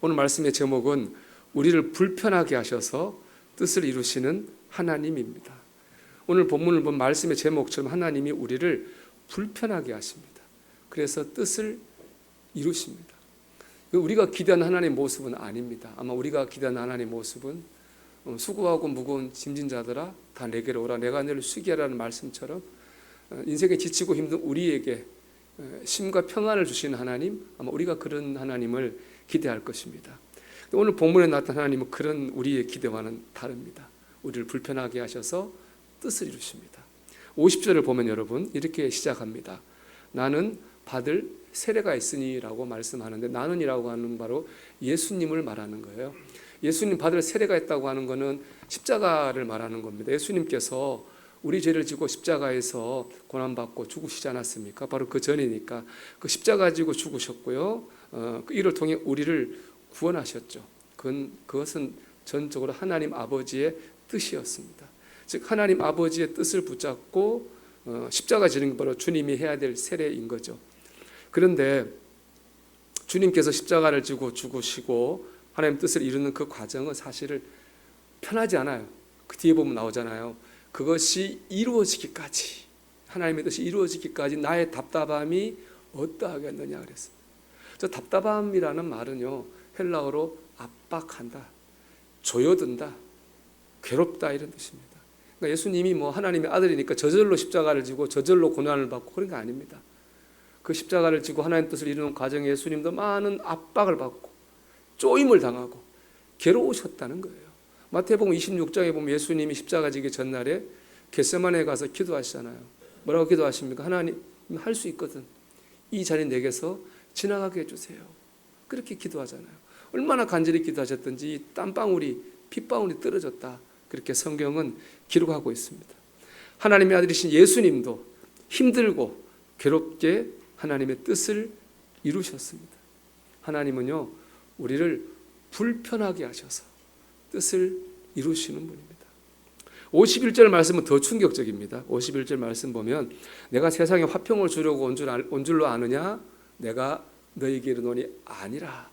오늘 말씀의 제목은 우리를 불편하게 하셔서 뜻을 이루시는 하나님입니다. 오늘 본문을 본 말씀의 제목처럼 하나님이 우리를 불편하게 하십니다. 그래서 뜻을 이루십니다. 우리가 기대하는 하나님의 모습은 아닙니다. 아마 우리가 기대하는 하나님의 모습은 수고하고 무거운 짐진 자들아 다 내게로 오라, 내가 너를 쉬게 하라는 말씀처럼 인생에 지치고 힘든 우리에게 쉼과 평안을 주시는 하나님, 아마 우리가 그런 하나님을 기대할 것입니다. 오늘 본문에 나타난 하나님은 그런 우리의 기대와는 다릅니다. 우리를 불편하게 하셔서 뜻을 이루십니다. 50절을 보면 여러분 이렇게 시작합니다. 나는 받을 세례가 있으니 라고 말씀하는데, 나는이라고 하는 바로 예수님을 말하는 거예요. 예수님 받을 세례가 있다고 하는 것은 십자가를 말하는 겁니다. 예수님께서 우리 죄를 지고 십자가에서 고난받고 죽으시지 않았습니까? 바로 그 전이니까 그 십자가 지고 죽으셨고요. 이를 통해 우리를 구원하셨죠. 그것은 전적으로 하나님 아버지의 뜻이었습니다. 즉 하나님 아버지의 뜻을 붙잡고 십자가 지는 게 바로 주님이 해야 될 세례인 거죠. 그런데 주님께서 십자가를 지고 죽으시고 하나님 뜻을 이루는 그 과정은 사실은 편하지 않아요. 그 뒤에 보면 나오잖아요. 그것이 이루어지기까지, 하나님의 뜻이 이루어지기까지 나의 답답함이 어떠하겠느냐 그랬습니다. 저 답답함이라는 말은요, 헬라어로 압박한다, 조여든다, 괴롭다 이런 뜻입니다. 그러니까 예수님이 하나님의 아들이니까 저절로 십자가를 지고 저절로 고난을 받고 그런 게 아닙니다. 그 십자가를 지고 하나님 뜻을 이루는 과정에 예수님도 많은 압박을 받고 쪼임을 당하고 괴로우셨다는 거예요. 마태복음 26장에 보면 예수님이 십자가 지기 전날에 겟세마네에 가서 기도하시잖아요. 뭐라고 기도하십니까? 하나님, 할 수 있거든. 이 자리 내게서 지나가게 해주세요. 그렇게 기도하잖아요. 얼마나 간절히 기도하셨든지 땀방울이, 핏방울이 떨어졌다. 그렇게 성경은 기록하고 있습니다. 하나님의 아들이신 예수님도 힘들고 괴롭게 하나님의 뜻을 이루셨습니다. 하나님은요, 우리를 불편하게 하셔서 뜻을 이루시는 분입니다. 51절 말씀은 더 충격적입니다. 51절 말씀 보면 내가 세상에 화평을 주려고 온 줄로 아느냐? 내가 너희에게 이르노니 아니라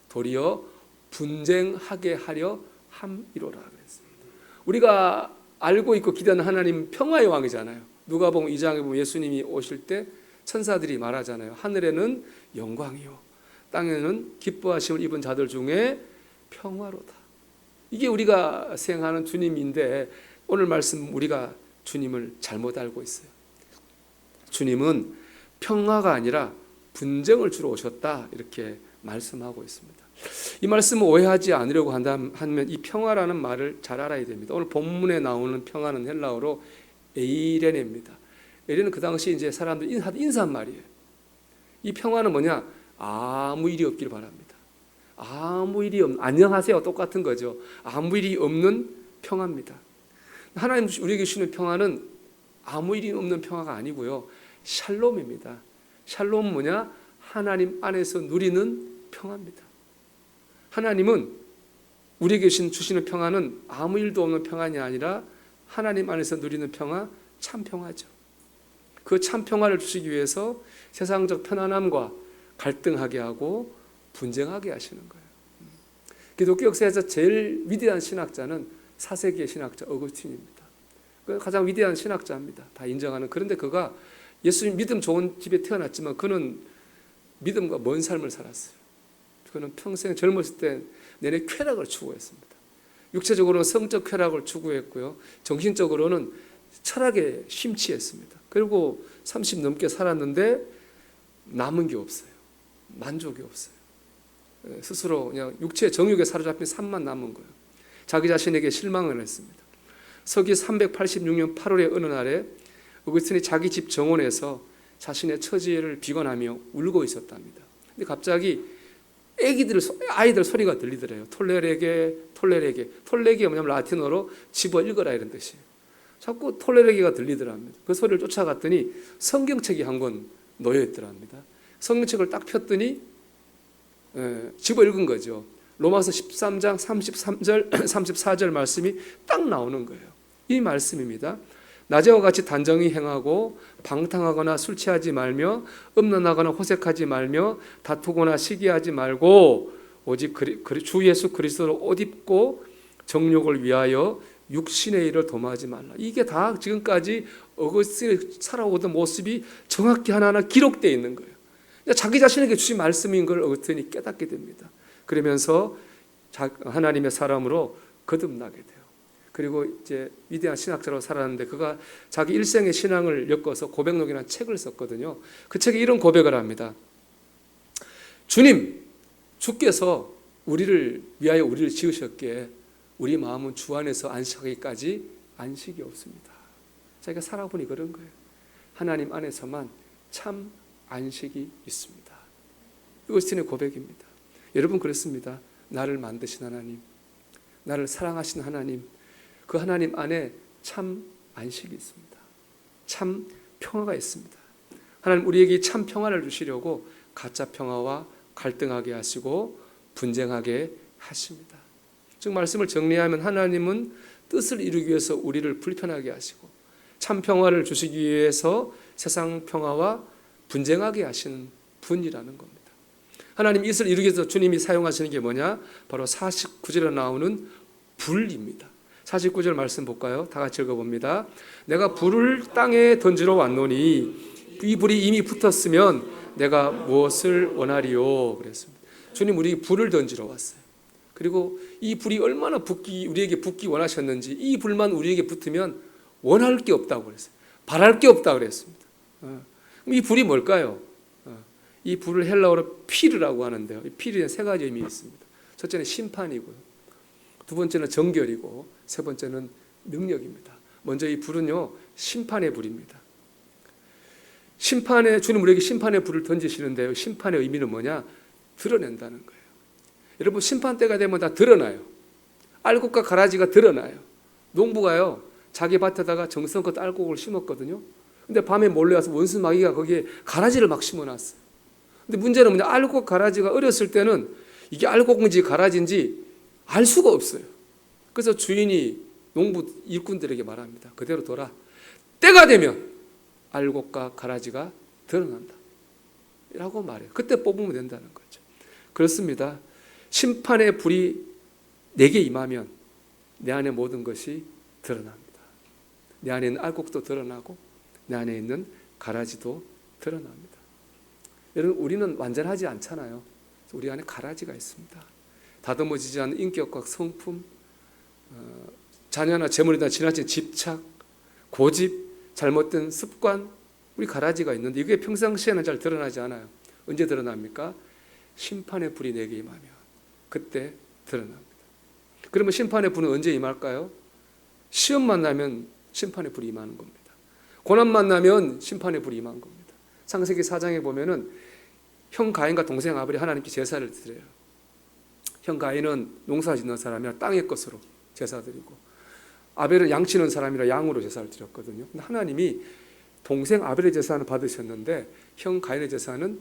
도리어 분쟁하게 하려 함이로라 그랬습니다. 우리가 알고 있고 기대하는 하나님 평화의 왕이잖아요. 누가복음 2장에 보면 예수님이 오실 때 천사들이 말하잖아요. 하늘에는 영광이요 땅에는 기뻐하심을 입은 자들 중에 평화로다. 이게 우리가 생각하는 주님인데 오늘 말씀 우리가 주님을 잘못 알고 있어요. 주님은 평화가 아니라 분쟁을 주러 오셨다 이렇게 말씀하고 있습니다. 이 말씀을 오해하지 않으려고 한다면 이 평화라는 말을 잘 알아야 됩니다. 오늘 본문에 나오는 평화는 헬라어로 에이레네입니다. 에이레는 그 당시 이제 사람들 인사한 말이에요. 이 평화는 뭐냐? 아무 일이 없기를 바랍니다. 아무 일이 없는, 안녕하세요 똑같은 거죠. 아무 일이 없는 평화입니다. 하나님 우리에게 주시는 평화는 아무 일이 없는 평화가 아니고요, 샬롬입니다. 샬롬은 뭐냐? 하나님 안에서 누리는 평화입니다. 하나님은 우리에게 주시는 평화는 아무 일도 없는 평안이 아니라 하나님 안에서 누리는 평화, 참 평화죠. 그 참 평화를 주시기 위해서 세상적 편안함과 갈등하게 하고 분쟁하게 하시는 거예요. 기독교 역사에서 제일 위대한 신학자는 4세기의 신학자 어거스틴입니다. 가장 위대한 신학자입니다. 다 인정하는. 그런데 그가 예수님 믿음 좋은 집에 태어났지만 그는 믿음과 먼 삶을 살았어요. 그는 평생 젊었을 때 내내 쾌락을 추구했습니다. 육체적으로는 성적 쾌락을 추구했고요, 정신적으로는 철학에 심취했습니다. 그리고 30 넘게 살았는데 남은 게 없어요. 만족이 없어요. 스스로 그냥 육체의 정욕에 사로잡힌 삶만 남은 거예요. 자기 자신에게 실망을 했습니다. 서기 386년 8월의 어느 날에 어거스틴이 자기 집 정원에서 자신의 처지를 비관하며 울고 있었답니다. 근데 갑자기 아이들 소리가 들리더래요. 톨레레게 뭐냐면 라틴어로 집어 읽어라 이런 뜻이에요. 자꾸 톨레레게가 들리더랍니다. 그 소리를 쫓아갔더니 성경책이 한 권 놓여 있더랍니다. 성경책을 딱 폈더니 집어 읽은 거죠. 로마서 13장 33절 34절 말씀이 딱 나오는 거예요. 이 말씀입니다. 낮에와 같이 단정히 행하고 방탕하거나 술 취하지 말며 음란하거나 호색하지 말며 다투거나 시기하지 말고 오직 주 예수 그리스도를 옷 입고 정욕을 위하여 육신의 일을 도모하지 말라. 이게 다 지금까지 어거스틴이 살아오던 모습이 정확히 하나하나 기록되어 있는 거예요. 자기 자신에게 주신 말씀인 걸 어거스틴이 깨닫게 됩니다. 그러면서 하나님의 사람으로 거듭나게 돼요. 그리고 이제 위대한 신학자로 살았는데 그가 자기 일생의 신앙을 엮어서 고백록이라는 책을 썼거든요. 그 책에 이런 고백을 합니다. 주님, 주께서 우리를 위하여 우리를 지으셨기에 우리 마음은 주 안에서 안식하기까지 안식이 없습니다. 자기가 살아보니 그런 거예요. 하나님 안에서만 참 안식이 있습니다. 이것이 고백입니다. 여러분 그렇습니다. 나를 만드신 하나님, 나를 사랑하신 하나님, 그 하나님 안에 참 안식이 있습니다. 참 평화가 있습니다. 하나님 우리에게 참 평화를 주시려고 가짜 평화와 갈등하게 하시고 분쟁하게 하십니다. 즉 말씀을 정리하면 하나님은 뜻을 이루기 위해서 우리를 불편하게 하시고 참 평화를 주시기 위해서 세상 평화와 분쟁하게 하시는 분이라는 겁니다. 하나님 이것을 이루기 위해서 주님이 사용하시는 게 뭐냐? 바로 49절에 나오는 불입니다. 49절 말씀 볼까요? 다 같이 읽어봅니다. 내가 불을 땅에 던지러 왔노니 이 불이 이미 붙었으면 내가 무엇을 원하리요? 그랬습니다. 주님 우리 불을 던지러 왔어요. 그리고 이 불이 얼마나 우리에게 붙기 원하셨는지 이 불만 우리에게 붙으면 원할 게 없다고 그랬어요. 바랄 게 없다고 그랬습니다. 이 불이 뭘까요? 이 불을 헬라어로 피르라고 하는데요. 이 피르에 세 가지 의미가 있습니다. 첫째는 심판이고요. 두 번째는 정결이고 세 번째는 능력입니다. 먼저 이 불은요 심판의 불입니다. 주님 우리에게 심판의 불을 던지시는데요. 심판의 의미는 뭐냐? 드러낸다는 거예요. 여러분 심판 때가 되면 다 드러나요. 알곡과 가라지가 드러나요. 농부가요 자기 밭에다가 정성껏 알곡을 심었거든요. 근데 밤에 몰래 와서 원수 마귀가 거기에 가라지를 막 심어놨어요. 근데 문제는 뭐냐? 알곡 가라지가 어렸을 때는 이게 알곡인지 가라지인지 알 수가 없어요. 그래서 주인이 농부 일꾼들에게 말합니다. 그대로 둬라. 때가 되면 알곡과 가라지가 드러난다 라고 말해요. 그때 뽑으면 된다는 거죠. 그렇습니다. 심판의 불이 내게 임하면 내 안에 모든 것이 드러납니다. 내 안에 있는 알곡도 드러나고 내 안에 있는 가라지도 드러납니다. 여러분 우리는 완전하지 않잖아요. 우리 안에 가라지가 있습니다. 다듬어지지 않은 인격과 성품, 자녀나 재물이나 지나친 집착, 고집, 잘못된 습관, 우리 가라지가 있는데 이게 평상시에는 잘 드러나지 않아요. 언제 드러납니까? 심판의 불이 내게 임하면 그때 드러납니다. 그러면 심판의 불은 언제 임할까요? 시험 만나면 심판의 불이 임하는 겁니다. 고난 만나면 심판의 불이 임한 겁니다. 창세기 4장에 보면은 형 가인과 동생 아벨이 하나님께 제사를 드려요. 형 가인은 농사 짓는 사람이라 땅의 것으로 제사 드리고 아벨은 양 치는 사람이라 양으로 제사를 드렸거든요. 근데 하나님이 동생 아벨의 제사는 받으셨는데 형 가인의 제사는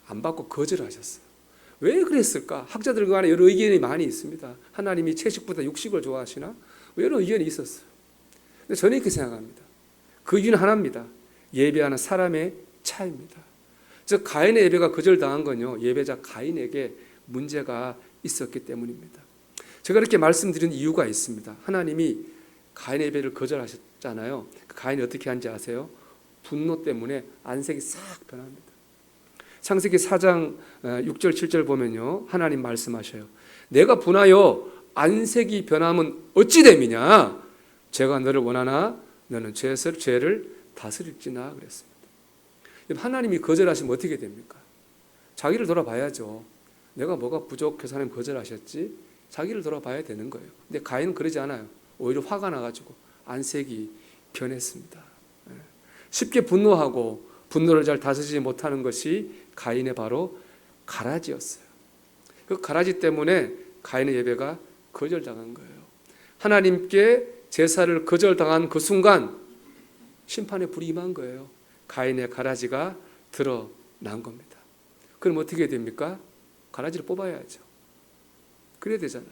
안 받고 거절하셨어요. 왜 그랬을까? 학자들 간에 여러 의견이 많이 있습니다. 하나님이 채식보다 육식을 좋아하시나? 여러 의견이 있었어요. 근데 저는 이렇게 생각합니다. 그 이유는 하나입니다. 예배하는 사람의 차이입니다. 즉 가인의 예배가 거절당한 건요 예배자 가인에게 문제가 있었기 때문입니다. 제가 이렇게 말씀드린 이유가 있습니다. 하나님이 가인의 예배를 거절하셨잖아요. 가인이 어떻게 한지 아세요? 분노 때문에 안색이 싹 변합니다. 창세기 4장 6절 7절 보면요 하나님 말씀하셔요. 내가 분하여 안색이 변함은 어찌 됨이냐? 제가 너를 원하나 너는 죄를 다스릴지나 그랬습니다. 하나님이 거절하시면 어떻게 됩니까? 자기를 돌아봐야죠. 내가 뭐가 부족해서 하나님 거절하셨지? 자기를 돌아봐야 되는 거예요. 근데 가인은 그러지 않아요. 오히려 화가 나가지고 안색이 변했습니다. 쉽게 분노하고 분노를 잘 다스리지 못하는 것이 가인의 바로 가라지였어요. 그 가라지 때문에 가인의 예배가 거절당한 거예요. 하나님께 제사를 거절당한 그 순간 심판의 불이 임한 거예요. 가인의 가라지가 드러난 겁니다. 그럼 어떻게 됩니까? 가라지를 뽑아야죠. 그래야 되잖아요.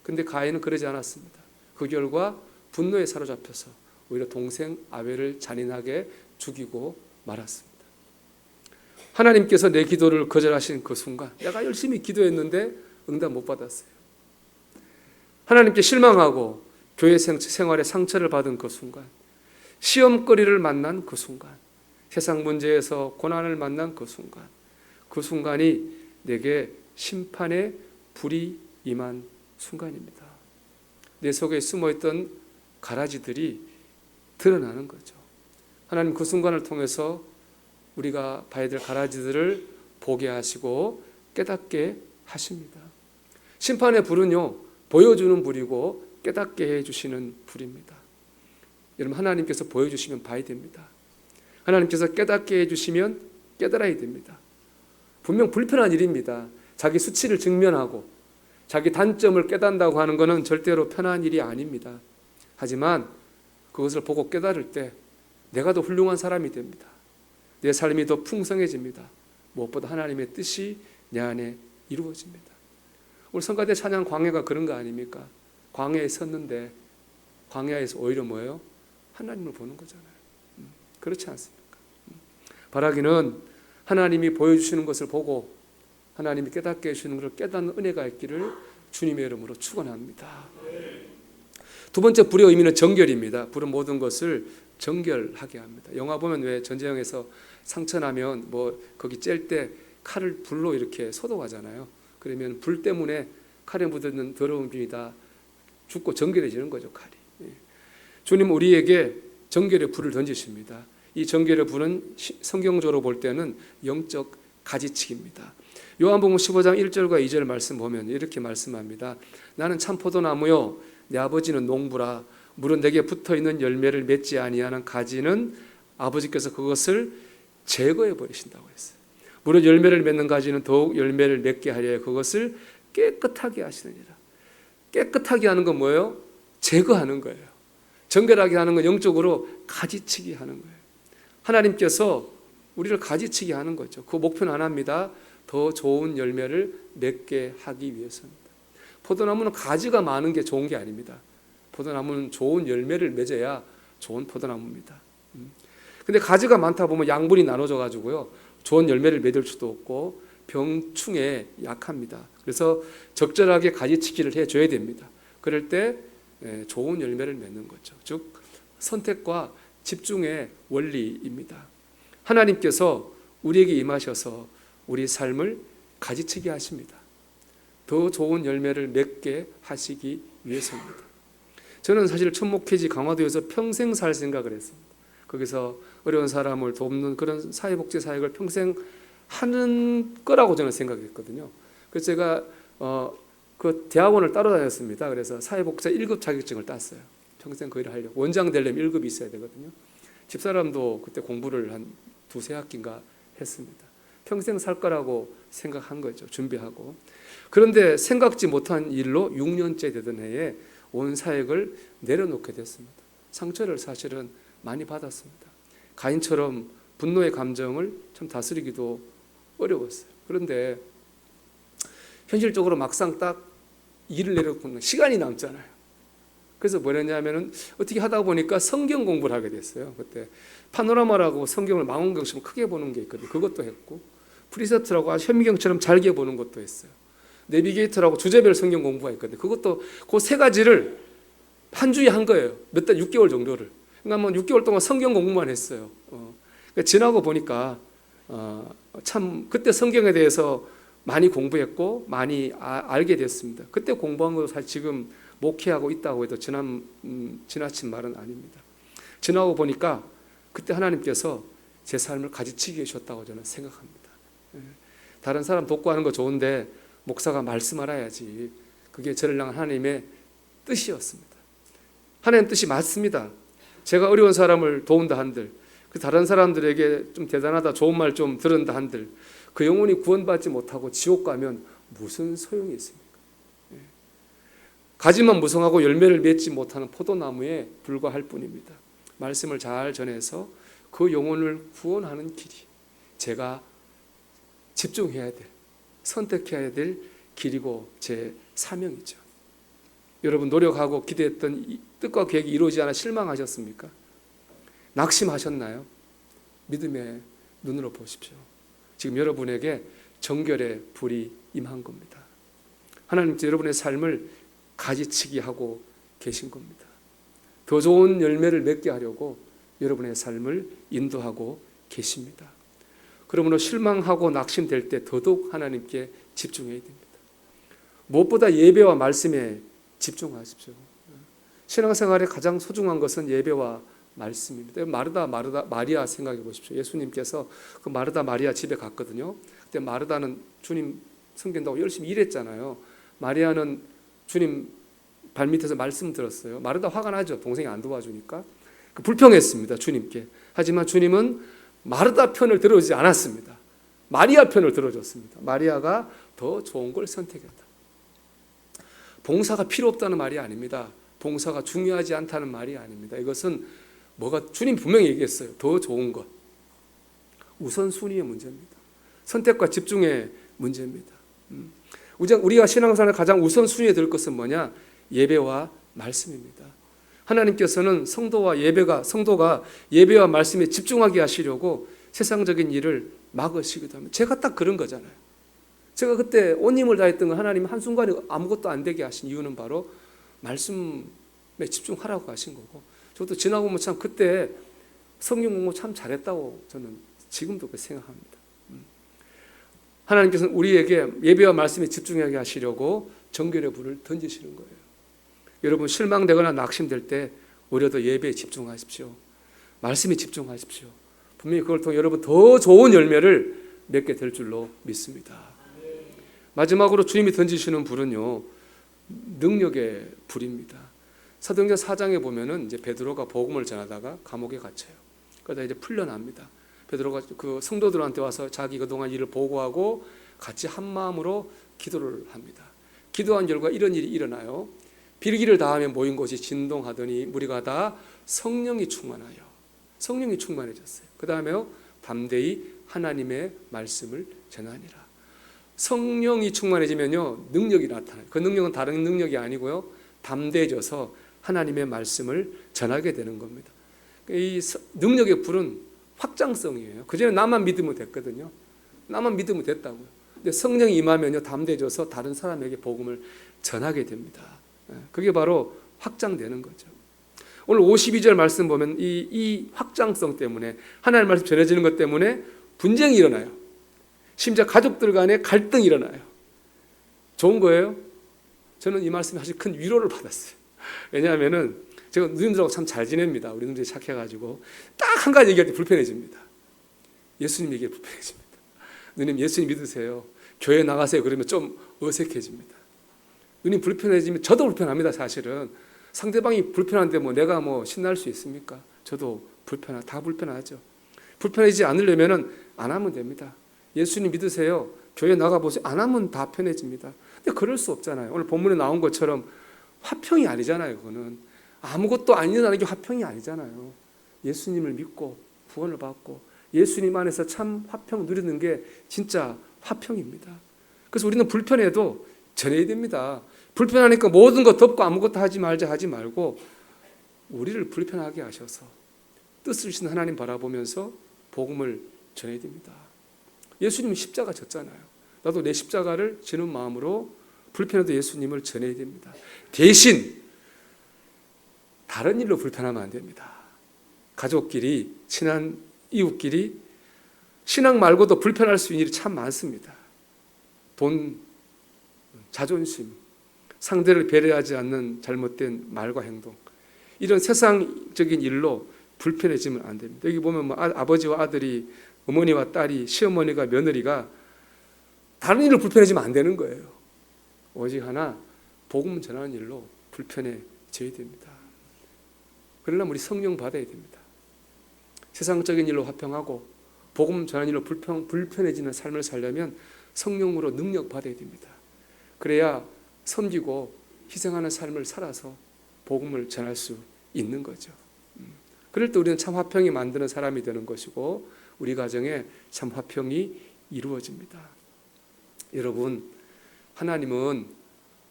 근데 가인은 그러지 않았습니다. 그 결과 분노에 사로잡혀서 오히려 동생 아벨을 잔인하게 죽이고 말았습니다. 하나님께서 내 기도를 거절하신 그 순간 내가 열심히 기도했는데 응답 못 받았어요. 하나님께 실망하고 교회 생활에 상처를 받은 그 순간, 시험거리를 만난 그 순간, 세상 문제에서 고난을 만난 그 순간, 그 순간이 내게 심판의 불이 임한 순간입니다. 내 속에 숨어있던 가라지들이 드러나는 거죠. 하나님 그 순간을 통해서 우리가 봐야 될 가라지들을 보게 하시고 깨닫게 하십니다. 심판의 불은요, 보여주는 불이고 깨닫게 해주시는 불입니다. 여러분, 하나님께서 보여주시면 봐야 됩니다. 하나님께서 깨닫게 해주시면 깨달아야 됩니다. 분명 불편한 일입니다. 자기 수치를 직면하고 자기 단점을 깨닫는다고 하는 것은 절대로 편한 일이 아닙니다. 하지만 그것을 보고 깨달을 때 내가 더 훌륭한 사람이 됩니다. 내 삶이 더 풍성해집니다. 무엇보다 하나님의 뜻이 내 안에 이루어집니다. 오늘 성가대 찬양 광야가 그런 거 아닙니까? 광야에 섰는데 광야에서 오히려 뭐예요? 하나님을 보는 거잖아요. 그렇지 않습니까? 바라기는 하나님이 보여주시는 것을 보고 하나님이 깨닫게 해주시는 것을 깨닫는 은혜가 있기를 주님의 이름으로 축원합니다. 두 번째 불의 의미는 정결입니다. 불은 모든 것을 정결하게 합니다. 영화 보면 왜 전쟁에서 상처 나면 뭐 거기 찔 때 칼을 불로 이렇게 소독하잖아요. 그러면 불 때문에 칼에 묻어있는 더러운 비이 다 죽고 정결해지는 거죠, 칼이. 주님 우리에게 정결의 불을 던지십니다. 이 정결의 불은 성경적으로 볼 때는 영적 가지치기입니다. 요한복음 15장 1절과 2절 말씀 보면 이렇게 말씀합니다. 나는 참 포도나무요 내 아버지는 농부라. 물은 내게 붙어있는 열매를 맺지 아니하는 가지는 아버지께서 그것을 제거해 버리신다고 했어요. 물은 열매를 맺는 가지는 더욱 열매를 맺게 하려 그것을 깨끗하게 하시느니라. 깨끗하게 하는 건 뭐예요? 제거하는 거예요. 정결하게 하는 건 영적으로 가지치기 하는 거예요. 하나님께서 우리를 가지치기 하는 거죠. 그 목표는 안 합니다. 더 좋은 열매를 맺게 하기 위해서입니다. 포도나무는 가지가 많은 게 좋은 게 아닙니다. 포도나무는 좋은 열매를 맺어야 좋은 포도나무입니다. 근데 가지가 많다 보면 양분이 나눠져 가지고요, 좋은 열매를 맺을 수도 없고 병충해 약합니다. 그래서 적절하게 가지치기를 해줘야 됩니다. 그럴 때 좋은 열매를 맺는 거죠. 즉 선택과 집중의 원리입니다. 하나님께서 우리에게 임하셔서 우리 삶을 가지치게 하십니다. 더 좋은 열매를 맺게 하시기 위해서입니다. 저는 사실 천목회지 강화도에서 평생 살 생각을 했습니다. 거기서 어려운 사람을 돕는 그런 사회복지 사역을 평생 하는 거라고 저는 생각했거든요. 그래서 제가 그 대학원을 따로 다녔습니다. 그래서 사회복지사 1급 자격증을 땄어요. 평생 그 일을 하려고. 원장 되려면 1급이 있어야 되거든요. 집사람도 그때 공부를 한 두세 학기인가 했습니다. 평생 살 거라고 생각한 거죠. 준비하고. 그런데 생각지 못한 일로 6년째 되던 해에 온 사역을 내려놓게 됐습니다. 상처를 사실은 많이 받았습니다. 가인처럼 분노의 감정을 참 다스리기도 어려웠어요. 그런데 현실적으로 막상 딱 일을 내려놓는 시간이 남잖아요. 그래서 뭐랬냐면은 어떻게 하다 보니까 성경 공부를 하게 됐어요. 그때 파노라마라고 성경을 망원경처럼 크게 보는 게 있거든요. 그것도 했고, 프리세트라고 현미경처럼 잘게 보는 것도 했어요. 내비게이터라고 주제별 성경 공부가 있거든요. 그것도 그 세 가지를 한 주에 한 거예요. 몇 달, 6개월 정도를. 그러니까 뭐 6개월 동안 성경 공부만 했어요. 그러니까 지나고 보니까 참 그때 성경에 대해서 많이 공부했고 많이 알게 됐습니다. 그때 공부한 거 사실 지금 목회하고 있다고 해도 지나친 말은 아닙니다. 지나고 보니까 그때 하나님께서 제 삶을 가지치게 해주셨다고 저는 생각합니다. 다른 사람 돕고 하는 거 좋은데 목사가 말씀하라야지. 그게 저를 향한 하나님의 뜻이었습니다. 하나님 뜻이 맞습니다. 제가 어려운 사람을 도운다 한들, 그 다른 사람들에게 좀 대단하다, 좋은 말 좀 들은다 한들, 그 영혼이 구원받지 못하고 지옥 가면 무슨 소용이 있습니까? 가지만 무성하고 열매를 맺지 못하는 포도나무에 불과할 뿐입니다. 말씀을 잘 전해서 그 영혼을 구원하는 길이 제가 집중해야 될, 선택해야 될 길이고 제 사명이죠. 여러분 노력하고 기대했던 이 뜻과 계획이 이루어지지 않아 실망하셨습니까? 낙심하셨나요? 믿음의 눈으로 보십시오. 지금 여러분에게 정결의 불이 임한 겁니다. 하나님께서 여러분의 삶을 가지치기 하고 계신 겁니다. 더 좋은 열매를 맺게 하려고 여러분의 삶을 인도하고 계십니다. 그러므로 실망하고 낙심될 때 더더욱 하나님께 집중해야 됩니다. 무엇보다 예배와 말씀에 집중하십시오. 신앙생활에 가장 소중한 것은 예배와 말씀입니다. 마리아 생각해 보십시오. 예수님께서 그 마르다 마리아 집에 갔거든요. 그때 마르다는 주님 섬긴다고 열심히 일했잖아요. 마리아는 주님 발밑에서 말씀 들었어요. 마르다 화가 나죠. 동생이 안 도와주니까. 불평했습니다. 주님께. 하지만 주님은 마르다 편을 들어주지 않았습니다. 마리아 편을 들어줬습니다. 마리아가 더 좋은 걸 선택했다. 봉사가 필요 없다는 말이 아닙니다. 봉사가 중요하지 않다는 말이 아닙니다. 이것은 주님 분명히 얘기했어요. 더 좋은 것. 우선순위의 문제입니다. 선택과 집중의 문제입니다. 우리가 신앙생활에 가장 우선순위에 들 것은 뭐냐? 예배와 말씀입니다. 하나님께서는 성도가 예배와 말씀에 집중하게 하시려고 세상적인 일을 막으시기도 합니다. 제가 딱 그런 거잖아요. 제가 그때 온 힘을 다했던 건 하나님 한순간에 아무것도 안 되게 하신 이유는 바로 말씀에 집중하라고 하신 거고, 저도 지나고 보면 참 그때 성경 공부 참 잘했다고 저는 지금도 그렇게 생각합니다. 하나님께서는 우리에게 예배와 말씀에 집중하게 하시려고 정결의 불을 던지시는 거예요. 여러분 실망되거나 낙심될 때 오히려 더 예배에 집중하십시오. 말씀에 집중하십시오. 분명히 그걸 통해 여러분 더 좋은 열매를 맺게 될 줄로 믿습니다. 마지막으로 주님이 던지시는 불은요, 능력의 불입니다. 사도행전 4장에 보면은 이제 베드로가 복음을 전하다가 감옥에 갇혀요. 그러다 이제 풀려납니다. 베드로가 그 성도들한테 와서 자기 그동안 일을 보고하고 같이 한 마음으로 기도를 합니다. 기도한 결과 이런 일이 일어나요. 빌기를 다하며 모인 곳이 진동하더니 무리가 다 성령이 충만해졌어요. 그 다음에요, 담대히 하나님의 말씀을 전하니라. 성령이 충만해지면요, 능력이 나타나요. 그 능력은 다른 능력이 아니고요, 담대해져서 하나님의 말씀을 전하게 되는 겁니다. 이 능력의 불은 확장성이에요. 그전에 나만 믿으면 됐거든요. 나만 믿으면 됐다고요. 근데 성령이 임하면요, 담대해져서 다른 사람에게 복음을 전하게 됩니다. 그게 바로 확장되는 거죠. 오늘 52절 말씀 보면 이 확장성 때문에, 하나님의 말씀 전해지는 것 때문에 분쟁이 일어나요. 심지어 가족들 간에 갈등이 일어나요. 좋은 거예요. 저는 이 말씀에 사실 큰 위로를 받았어요. 왜냐하면은 제가 누님들하고 참 잘 지냅니다. 우리 누님들이 착해가지고 딱 한 가지 얘기할 때 불편해집니다. 예수님 얘기에 불편해집니다. 누님 예수님 믿으세요. 교회 나가세요. 그러면 좀 어색해집니다. 누님 불편해지면 저도 불편합니다. 사실은 상대방이 불편한데 내가 신날 수 있습니까? 저도 다 불편하죠. 불편해지지 않으려면은 안 하면 됩니다. 예수님 믿으세요. 교회 나가보세요. 안 하면 다 편해집니다. 근데 그럴 수 없잖아요. 오늘 본문에 나온 것처럼 화평이 아니잖아요. 그거는 아무것도 안 일어나는 게 화평이 아니잖아요. 예수님을 믿고 구원을 받고 예수님 안에서 참 화평 누리는 게 진짜 화평입니다. 그래서 우리는 불편해도 전해야 됩니다. 불편하니까 모든 거 덮고 아무것도 하지 말고 우리를 불편하게 하셔서 뜻을 주신 하나님 바라보면서 복음을 전해야 됩니다. 예수님은 십자가 졌잖아요. 나도 내 십자가를 지는 마음으로 불편해도 예수님을 전해야 됩니다. 대신 다른 일로 불편하면 안 됩니다. 가족끼리, 친한 이웃끼리 신앙 말고도 불편할 수 있는 일이 참 많습니다. 돈, 자존심, 상대를 배려하지 않는 잘못된 말과 행동, 이런 세상적인 일로 불편해지면 안 됩니다. 여기 보면 아버지와 아들이, 어머니와 딸이, 시어머니가 며느리가 다른 일로 불편해지면 안 되는 거예요. 오직 하나, 복음 전하는 일로 불편해져야 됩니다. 그러려면 우리 성령 받아야 됩니다. 세상적인 일로 화평하고 복음 전하는 일로 불편해지는 삶을 살려면 성령으로 능력 받아야 됩니다. 그래야 섬기고 희생하는 삶을 살아서 복음을 전할 수 있는 거죠. 그럴 때 우리는 참 화평이 만드는 사람이 되는 것이고 우리 가정에 참 화평이 이루어집니다. 여러분, 하나님은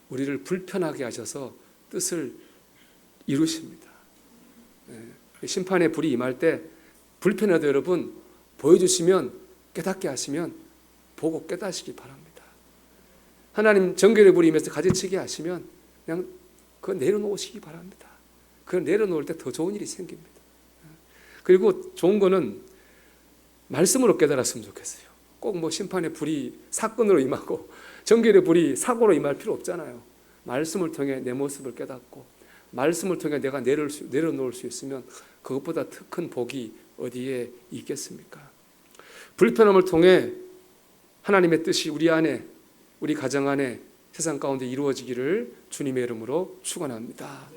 우리를 불편하게 하셔서 뜻을 이루십니다. 심판의 불이 임할 때 불편해도 여러분 보여주시면, 깨닫게 하시면 보고 깨닫시기 바랍니다. 하나님 정결의 불이 임해서 가지치게 하시면 그냥 그거 내려놓으시기 바랍니다. 그거 내려놓을 때 더 좋은 일이 생깁니다. 그리고 좋은 거는 말씀으로 깨달았으면 좋겠어요. 꼭 뭐 심판의 불이 사건으로 임하고 정결의 불이 사고로 임할 필요 없잖아요. 말씀을 통해 내 모습을 깨닫고 말씀을 통해 내가 내려놓을 수 있으면 그것보다 더 큰 복이 어디에 있겠습니까? 불편함을 통해 하나님의 뜻이 우리 안에, 우리 가정 안에, 세상 가운데 이루어지기를 주님의 이름으로 축원합니다.